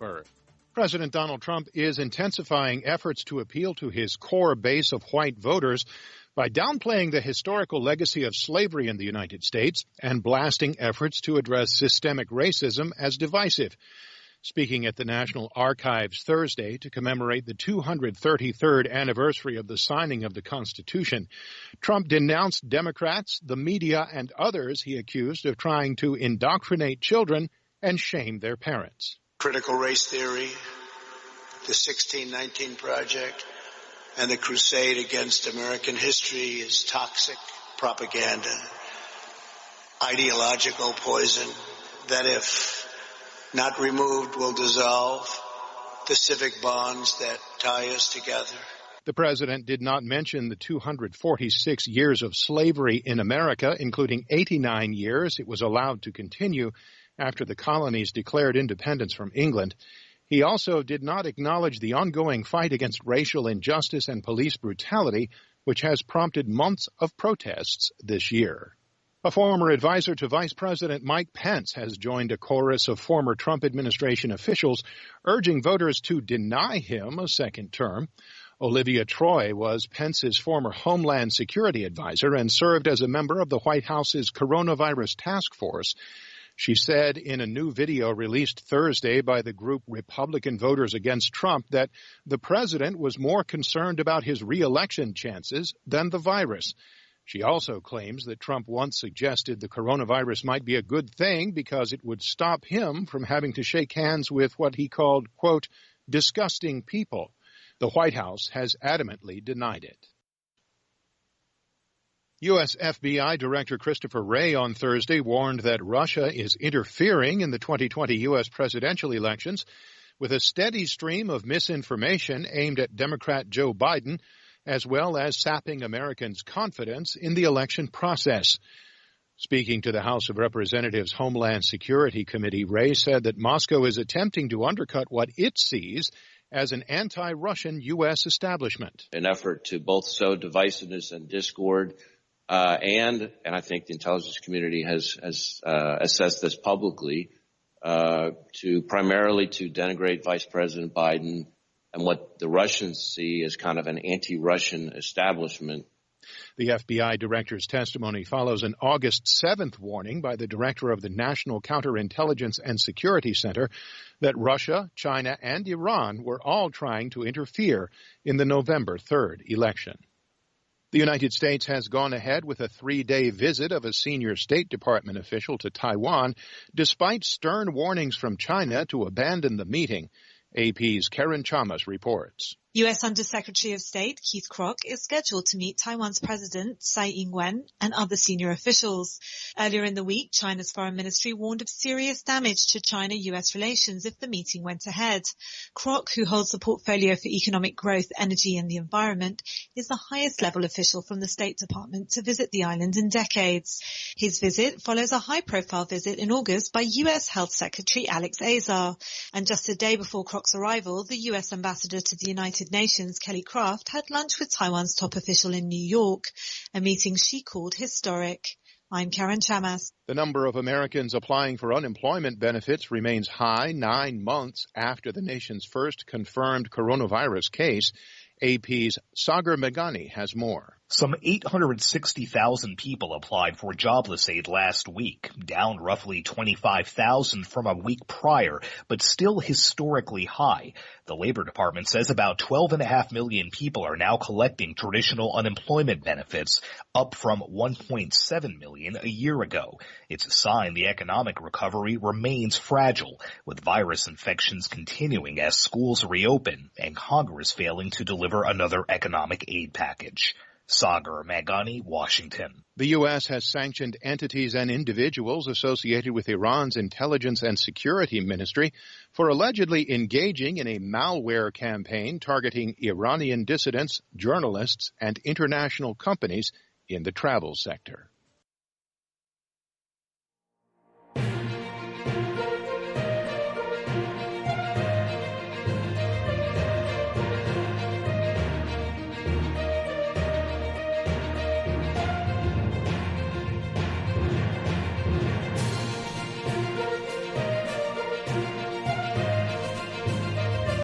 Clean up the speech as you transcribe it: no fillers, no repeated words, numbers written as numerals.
birth. President Donald Trump is intensifying efforts to appeal to his core base of white voters by downplaying the historical legacy of slavery in the United States and blasting efforts to address systemic racism as divisive. Speaking at the National Archives Thursday to commemorate the 233rd anniversary of the signing of the Constitution, Trump denounced Democrats, the media, and others he accused of trying to indoctrinate children and shame their parents. Critical race theory, the 1619 Project, and the crusade against American history is toxic propaganda, ideological poison that, if not removed, will dissolve the civic bonds that tie us together. The president did not mention the 246 years of slavery in America, including 89 years it was allowed to continue after the colonies declared independence from England. He also did not acknowledge the ongoing fight against racial injustice and police brutality, which has prompted months of protests this year. A former advisor to Vice President Mike Pence has joined a chorus of former Trump administration officials urging voters to deny him a second term. Olivia Troy was Pence's former Homeland Security advisor and served as a member of the White House's coronavirus task force. She said in a new video released Thursday by the group Republican Voters Against Trump that the president was more concerned about his re-election chances than the virus. She also claims that Trump once suggested the coronavirus might be a good thing because it would stop him from having to shake hands with what he called, quote, disgusting people. The White House has adamantly denied it. U.S. FBI Director Christopher Wray on Thursday warned that Russia is interfering in the 2020 U.S. presidential elections with a steady stream of misinformation aimed at Democrat Joe Biden, as well as sapping Americans' confidence in the election process. Speaking to the House of Representatives Homeland Security Committee, Wray said that Moscow is attempting to undercut what it sees as an anti-Russian U.S. establishment. An effort to both sow divisiveness and discord, and I think the intelligence community has assessed this publicly, primarily to denigrate Vice President Biden and what the Russians see as kind of an anti-Russian establishment. The FBI director's testimony follows an August 7th warning by the director of the National Counterintelligence and Security Center that Russia, China, and Iran were all trying to interfere in the November 3rd election. The United States has gone ahead with a 3-day visit of a senior State Department official to Taiwan, despite stern warnings from China to abandon the meeting. AP's Karen Chamas reports. U.S. Undersecretary of State Keith Krok is scheduled to meet Taiwan's President Tsai Ing-wen and other senior officials. Earlier in the week, China's foreign ministry warned of serious damage to China-U.S. relations if the meeting went ahead. Krok, who holds the portfolio for economic growth, energy and the environment, is the highest level official from the State Department to visit the island in decades. His visit follows a high-profile visit in August by U.S. Health Secretary Alex Azar. And just a day before Krok's arrival, the U.S. ambassador to the United Nations, Kelly Craft, had lunch with Taiwan's top official in New York, a meeting she called historic. I'm Karen Chamas. The number of Americans applying for unemployment benefits remains high 9 months after the nation's first confirmed coronavirus case. AP's Sagar Meghani has more. Some 860,000 people applied for jobless aid last week, down roughly 25,000 from a week prior, but still historically high. The Labor Department says about 12.5 million people are now collecting traditional unemployment benefits, up from 1.7 million a year ago. It's a sign the economic recovery remains fragile, with virus infections continuing as schools reopen and Congress failing to deliver another economic aid package. Sagar Meghani, Washington. The U.S. has sanctioned entities and individuals associated with Iran's intelligence and security ministry for allegedly engaging in a malware campaign targeting Iranian dissidents, journalists, and international companies in the travel sector.